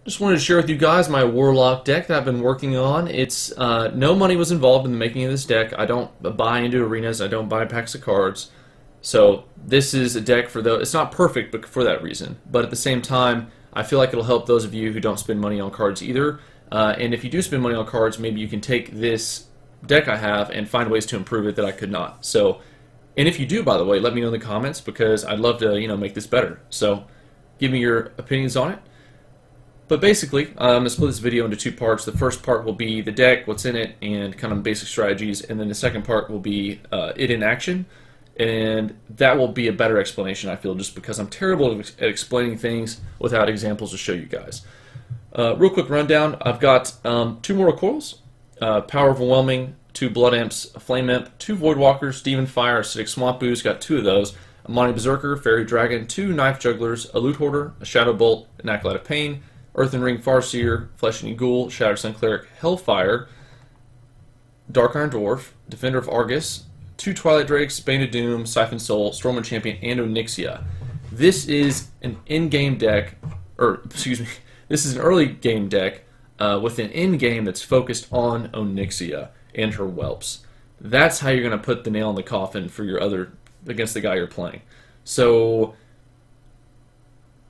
Just wanted to share with you guys my Warlock deck that I've been working on. It's no money was involved in the making of this deck. I don't buy into arenas. I don't buy packs of cards. So this is a deck for those. It's not perfect, but for that reason. But at the same time, I feel like it'll help those of you who don't spend money on cards either. And if you do spend money on cards, maybe you can take this deck I have and find ways to improve it that I could not. So, and if you do, by the way, let me know in the comments because I'd love to make this better. So, give me your opinions on it. But basically, I'm going to split this video into two parts. The first part will be the deck, what's in it, and kind of basic strategies. And then the second part will be it in action. And that will be a better explanation, I feel, just because I'm terrible at explaining things without examples to show you guys. Real quick rundown. I've got 2 Mortal Coils, Power Overwhelming, 2 Blood Imps, a Flame Imp, 2 Void Walkers, Demon Fire, Acidic Swamp Ooze, got 2 of those. A Monty Berserker, Fairy Dragon, 2 Knife Jugglers, a Loot Hoarder, a Shadow Bolt, an Acolyte of Pain, Earthen Ring Farseer, Flesh-Eating Ghoul, Shattered Sun Cleric, Hellfire, Dark Iron Dwarf, Defender of Argus, 2 Twilight Drakes, Bane of Doom, Siphon Soul, Stormwind Champion, and Onyxia. This is an in-game deck, or excuse me, this is an early game deck with an in-game that's focused on Onyxia and her whelps. That's how you're going to put the nail in the coffin for your against the guy you're playing. So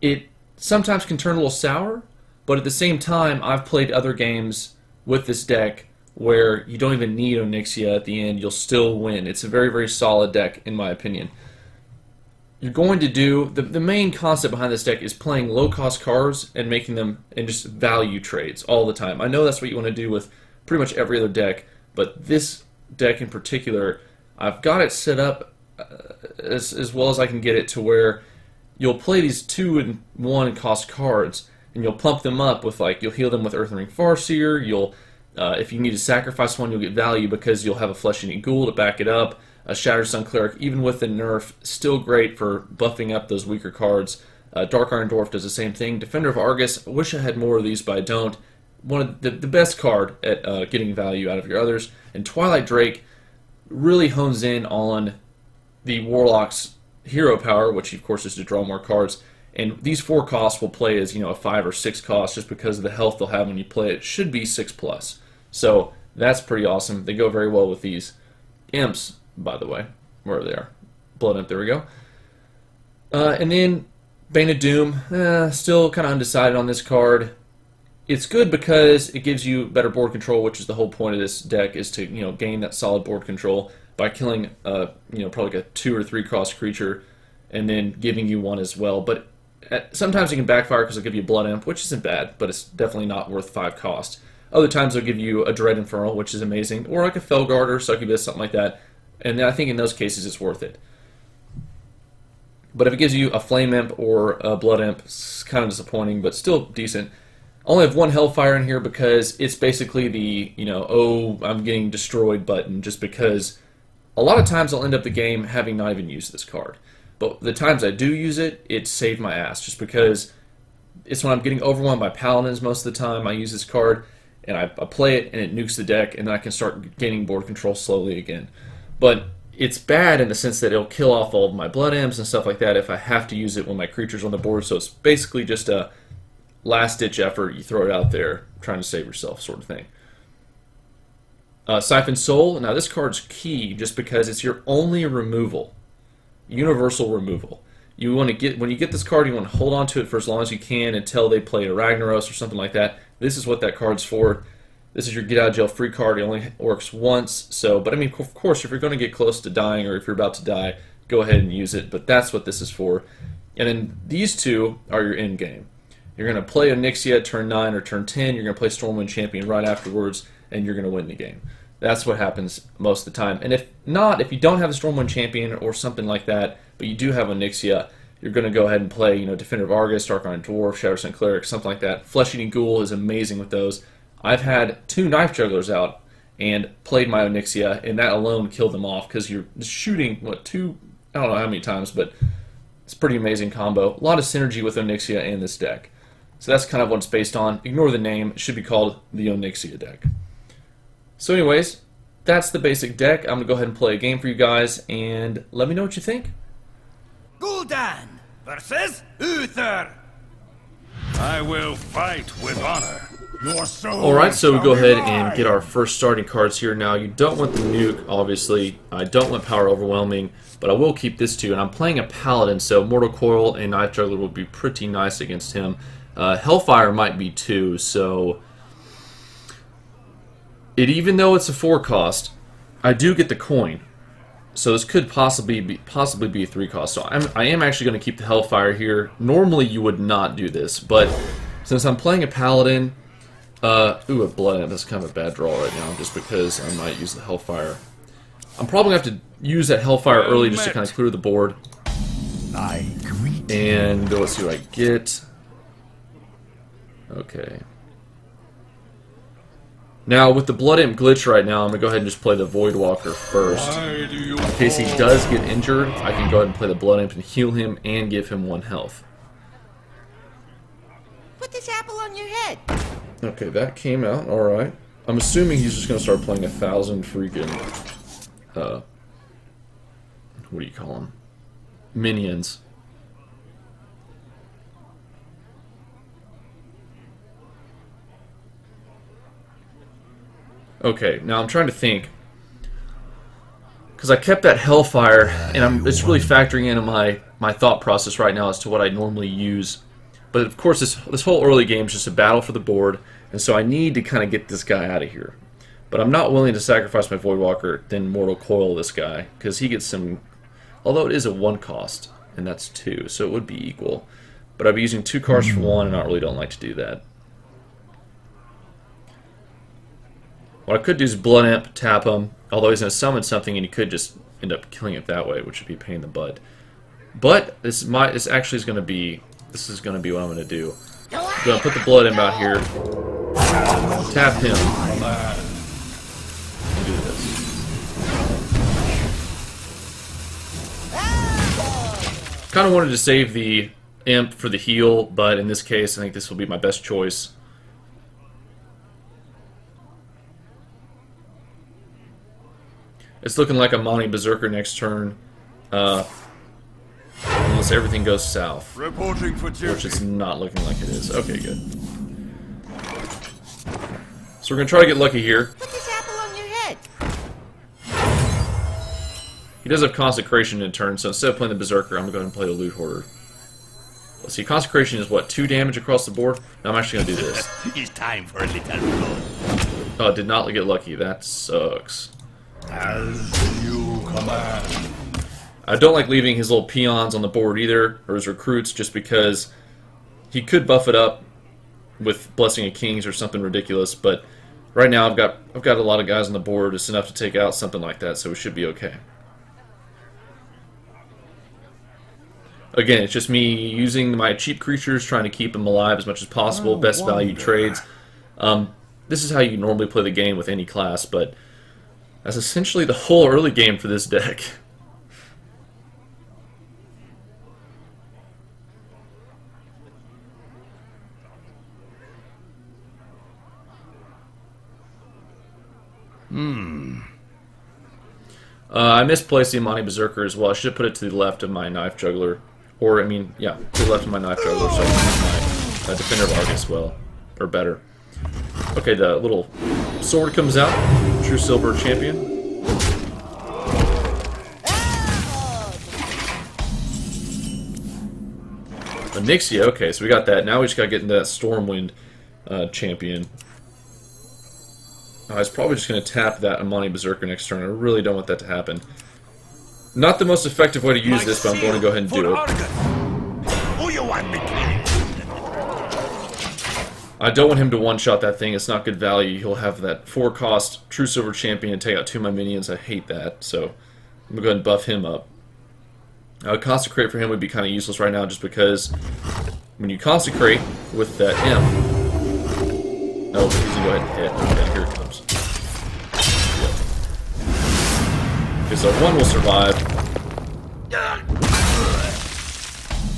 it sometimes can turn a little sour, but at the same time, I've played other games with this deck where you don't even need Onyxia at the end, you'll still win. It's a very, very solid deck, in my opinion. You're going to do, the main concept behind this deck is playing low-cost cards and making them in just value trades all the time. I know that's what you want to do with pretty much every other deck, but this deck in particular, I've got it set up as well as I can get it to where you'll play these 2-in-1 cost cards, and you'll pump them up with, like, you'll heal them with Earthen Ring Farseer, you'll, if you need to sacrifice one, you'll get value because you'll have a Flesh-Eating Ghoul to back it up, a Shattered Sun Cleric, even with the nerf, still great for buffing up those weaker cards. Dark Iron Dwarf does the same thing. Defender of Argus, I wish I had more of these, but I don't. One of the best card at getting value out of your others. And Twilight Drake really hones in on the Warlock's hero power, which of course is to draw more cards, and these 4 costs will play as a 5 or 6 cost just because of the health they'll have when you play it. It should be 6+, so that's pretty awesome. They go very well with these imps, by the way, wherever they are. Blood Imp, there we go. And then Bane of Doom, still kind of undecided on this card. It's good because it gives you better board control, which is the whole point of this deck, is to gain that solid board control by killing probably like a 2 or 3 cost creature and then giving you 1 as well. But sometimes it can backfire because it'll give you Blood Imp, which isn't bad, but it's definitely not worth 5 cost. Other times it'll give you a Dread Infernal, which is amazing, or like a Felguard or Succubus, something like that. And I think in those cases it's worth it. But if it gives you a Flame Imp or a Blood Imp, it's kind of disappointing, but still decent. I only have 1 Hellfire in here because it's basically the, oh, I'm getting destroyed button, just because a lot of times I'll end up the game having not even used this card. But the times I do use it, it saved my ass, just because it's when I'm getting overwhelmed by Paladins most of the time. I use this card, and I play it, and it nukes the deck, and then I can start gaining board control slowly again. But it's bad in the sense that it'll kill off all of my Blood Imps and stuff like that if I have to use it when my creature's on the board, so it's basically just a last-ditch effort. You throw it out there, trying to save yourself sort of thing. Siphon Soul, now this card's key just because it's your only removal. Universal removal. You want to get, when you get this card, you want to hold on to it for as long as you can until they play a Ragnaros or something like that. This is what that card's for. This is your get out of jail free card. It only works once. So, but I mean, of course, if you're going to get close to dying or if you're about to die, go ahead and use it. But that's what this is for. And then these 2 are your end game. You're going to play Onyxia turn 9 or turn 10. You're going to play Stormwind Champion right afterwards, and you're going to win the game. That's what happens most of the time. And if not, if you don't have a Stormwind Champion or something like that, but you do have Onyxia, you're going to go ahead and play, Defender of Argus, Dark Iron Dwarf, Shattered Sun Cleric, something like that. Flesh-Eating Ghoul is amazing with those. I've had 2 Knife Jugglers out and played my Onyxia, and that alone killed them off because you're shooting, I don't know how many times, but it's a pretty amazing combo. A lot of synergy with Onyxia and this deck. So that's kind of what it's based on. Ignore the name. It should be called the Onyxia deck. So anyways, that's the basic deck. I'm going to go ahead and play a game for you guys, and let me know what you think. Gul'dan versus Uther. I will fight with honor. Your soul. Alright, so we go ahead and get our first starting cards here. Now, you don't want the nuke, obviously. I don't want power overwhelming, but I will keep this too. And I'm playing a paladin, so Mortal Coil and Knife Juggler will be pretty nice against him. Hellfire might be too, so... even though it's a 4 cost, I do get the coin. So this could possibly be a 3 cost. So I am actually going to keep the Hellfire here. Normally you would not do this, but since I'm playing a paladin... ooh, a Blood Imp. That's kind of a bad draw right now, just because I might use the Hellfire. I'm probably going to have to use that Hellfire early just to kind of clear the board. And let's see what I get. Okay. Now, with the Blood Imp glitch right now, I'm going to go ahead and just play the Voidwalker first. In case he does get injured, I can go ahead and play the Blood Imp and heal him and give him 1 health. Put this apple on your head. Okay, that came out, alright. I'm assuming he's just going to start playing 1,000 freaking, what do you call them? Minions. Okay, now I'm trying to think. Because I kept that Hellfire, and it's really factoring into my thought process right now as to what I normally use. But of course, this whole early game is just a battle for the board, and so I need to kind of get this guy out of here. But I'm not willing to sacrifice my Voidwalker, then Mortal Coil this guy, because he gets some... Although it is a 1 cost, and that's 2, so it would be equal. But I'd be using 2 cards for 1, and I really don't like to do that. What I could do is Blood Imp, tap him, although he's going to summon something, and he could just end up killing it that way, which would be a pain in the butt. But this actually is going to be... This is going to be what I'm going to do. I'm going to put the Blood Imp out here, tap him, and do this. Kind of wanted to save the Imp for the heal, but in this case, I think this will be my best choice. It's looking like a Monty Berserker next turn. Unless everything goes south. Reporting for duty. Which is not looking like it is. Okay, good. So we're going to try to get lucky here. Put this apple on your head. He does have Consecration in turn, so instead of playing the Berserker, I'm going to go ahead and play the Loot Hoarder. Let's see, Consecration is what, 2 damage across the board? No, I'm actually going to do this. It's time for a little blood. Oh, did not get lucky. That sucks. As you command. I don't like leaving his little peons on the board either, or his recruits, just because he could buff it up with Blessing of Kings or something ridiculous, but right now I've got a lot of guys on the board. It's enough to take out something like that, so we should be okay. Again, it's just me using my cheap creatures, trying to keep them alive as much as possible, best value trades. This is how you normally play the game with any class, but that's essentially the whole early game for this deck. I misplaced the Monty Berserker as well. I should have put it to the left of my Knife Juggler. Or, I mean, yeah, to the left of my Knife Juggler, so I can use my Defender of Argus well. Or better. Okay, the little sword comes out. True Silver Champion. Onyxia, okay, so we got that. Now we just gotta get into that Stormwind Champion. I was probably just going to tap that Amani Berserker next turn. I really don't want that to happen. Not the most effective way to use this, but I'm going to go ahead and do it. Who you want me killing? I don't want him to one-shot that thing. It's not good value. He'll have that 4-cost True Silver Champion and take out 2 of my minions. I hate that, so I'm going to go ahead and buff him up. Consecrate for him would be kind of useless right now, just because when you consecrate with that Imp... No, he's going to go ahead and hit. Okay, here it comes. Okay, so 1 will survive. That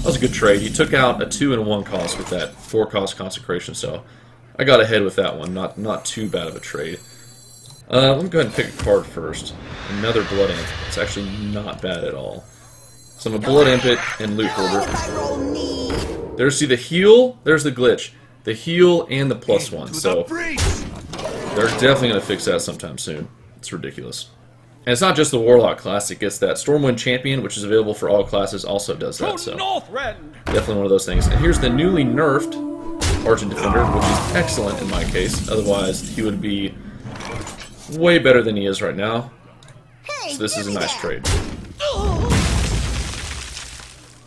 was a good trade. He took out a 2 and a 1 cost with that 4-cost consecration, so I got ahead with that one. Not too bad of a trade. Let me go ahead and pick a card first. Another Blood Imp. It's actually not bad at all. So I'm a Blood Imp it and Loot Hoarder. There's, see, the heal, there's the glitch. The heal and the +1, so they're definitely going to fix that sometime soon. It's ridiculous. And it's not just the Warlock class, it gets that. Stormwind Champion, which is available for all classes, also does that, so definitely one of those things. And here's the newly nerfed Argent Defender, which is excellent in my case. Otherwise, he would be way better than he is right now. So this is a nice trade.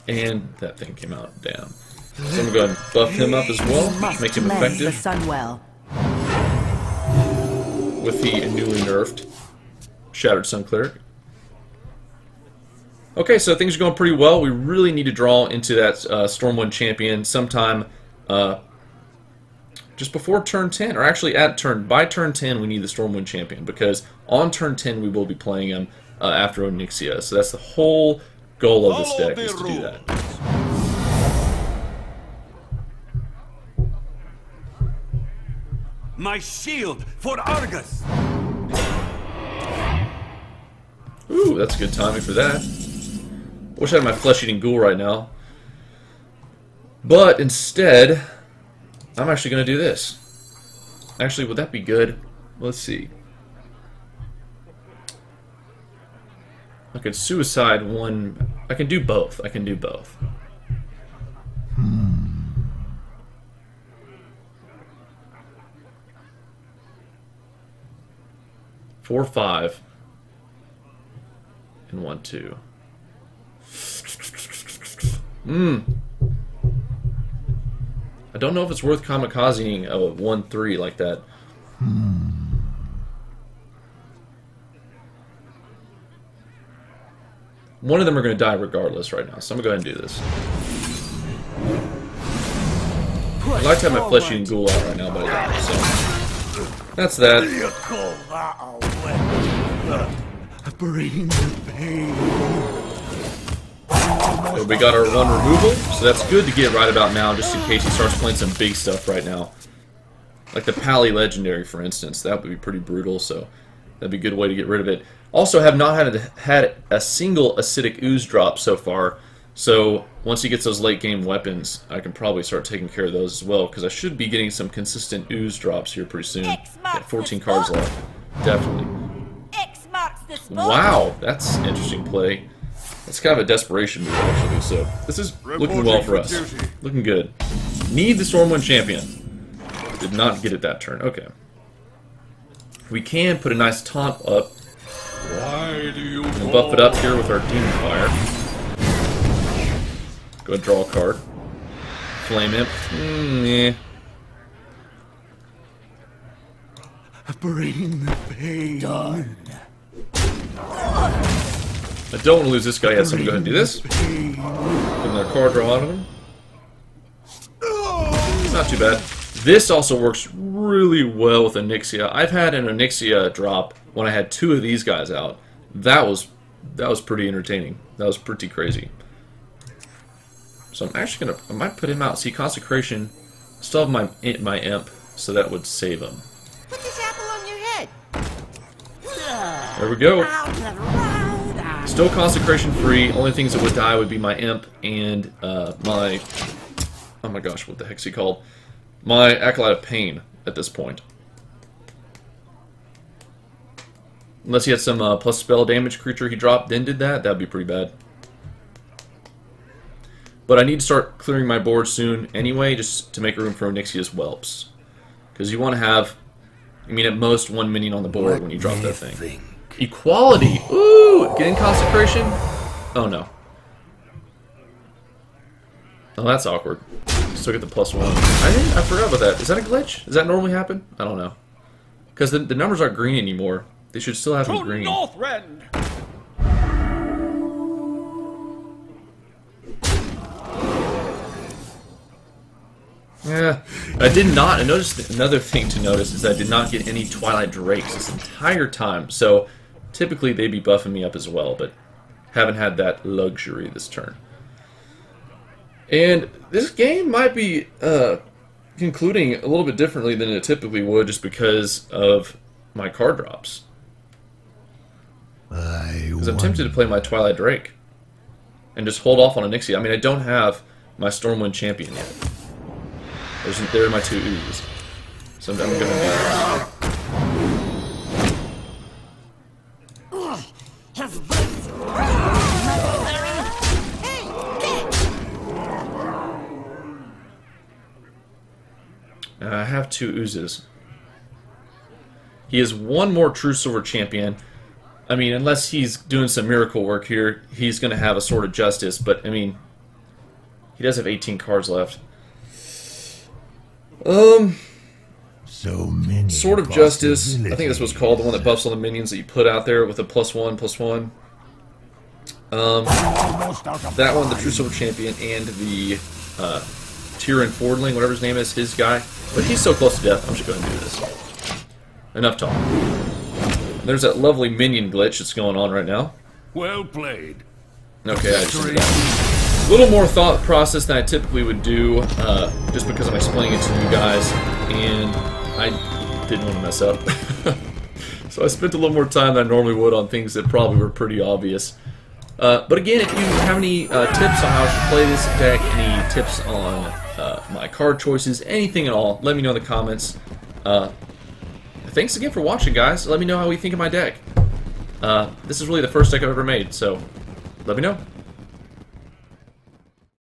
And that thing came out, damn. So I'm going to go ahead and buff him up as well, make him effective with the newly nerfed Shattered Sun Cleric. Okay, so things are going pretty well. We really need to draw into that Stormwind Champion sometime just before turn 10, or actually by turn 10 we need the Stormwind Champion, because on turn 10 we will be playing him after Onyxia. So that's the whole goal of this deck, is to do that. My shield for Argus. Ooh, that's good timing for that. Wish I had my flesh-eating ghoul right now. But instead, I'm actually going to do this. Actually, would that be good? Let's see. I could suicide one. I can do both. I can do both. 4, 5, and 1, 2. I don't know if it's worth kamikazing a 1, 3 like that. One of them are going to die regardless right now, so I'm going to go ahead and do this. I'd like to have my flesh-eating ghoul out right now, but I don't, so that's that. Bring the pain. So we got our 1 removal, so that's good to get right about now, just in case he starts playing some big stuff right now. Like the Pally Legendary, for instance. That would be pretty brutal, so that'd be a good way to get rid of it. Also, have not had a single acidic ooze drop so far, so once he gets those late game weapons, I can probably start taking care of those as well, because I should be getting some consistent ooze drops here pretty soon. Yeah, 14 cards left. Definitely. Wow, that's an interesting play. That's kind of a desperation move, actually, so this is looking well for us. Looking good. Need the Stormwind Champion. Did not get it that turn. Okay. We can put a nice taunt up. Why do you And buff it up here with our Demon Fire. Go ahead and draw a card. Flame Imp. Yeah. bring the pain? Done. I don't want to lose this guy yet, so I'm going to go ahead and do this. Get another card draw out of him. Not too bad. This also works really well with Onyxia. I've had an Onyxia drop when I had 2 of these guys out. That was pretty entertaining. That was pretty crazy. So I'm actually gonna, I might put him out. See, Consecration. Still have my imp, so that would save him. Put this apple on your head. There we go. Still Consecration free. Only things that would die would be my imp and my, oh my gosh, what the heck's he called? My Acolyte of Pain at this point. Unless he had some plus spell damage creature he dropped, then did that, that'd be pretty bad. But I need to start clearing my board soon anyway, just to make room for Onyxia's whelps. Because you want to have, I mean, at most 1 minion on the board when you drop that thing. Equality! Ooh! Getting Consecration? Oh no. Oh, that's awkward. Still get the +1. I forgot about that. Is that a glitch? Does that normally happen? I don't know. Because the numbers aren't green anymore. They should still have to be green. Yeah, I did not. I noticed another thing to notice is I did not get any Twilight Drakes this entire time. So typically they'd be buffing me up as well, but haven't had that luxury this turn. And this game might be concluding a little bit differently than it typically would, just because of my card drops. Because I'm tempted to play my Twilight Drake and just hold off on Onyxia. I mean, I don't have my Stormwind Champion yet. There are my 2 oozes. So I'm going to do that. I have 2 oozes. He has 1 more True Silver Champion. I mean, unless he's doing some miracle work here, he's going to have a Sword of Justice. But, I mean, he does have 18 cards left. So many. Sword of Justice. I think this was called the one that buffs all the minions that you put out there with a +1/+1. That one, the True Silver Champion, and the Tyrion Fordling, whatever his name is, his guy. But he's so close to death, I'm just going to do this. Enough talk. There's that lovely minion glitch that's going on right now. Well played. Okay, I just did that. A little more thought process than I typically would do, just because I'm explaining it to you guys, and I didn't want to mess up. So I spent a little more time than I normally would on things that probably were pretty obvious. But again, if you have any tips on how I should play this deck, any tips on my card choices, anything at all, let me know in the comments. Thanks again for watching, guys. Let me know how you think of my deck. This is really the first deck I've ever made, so let me know.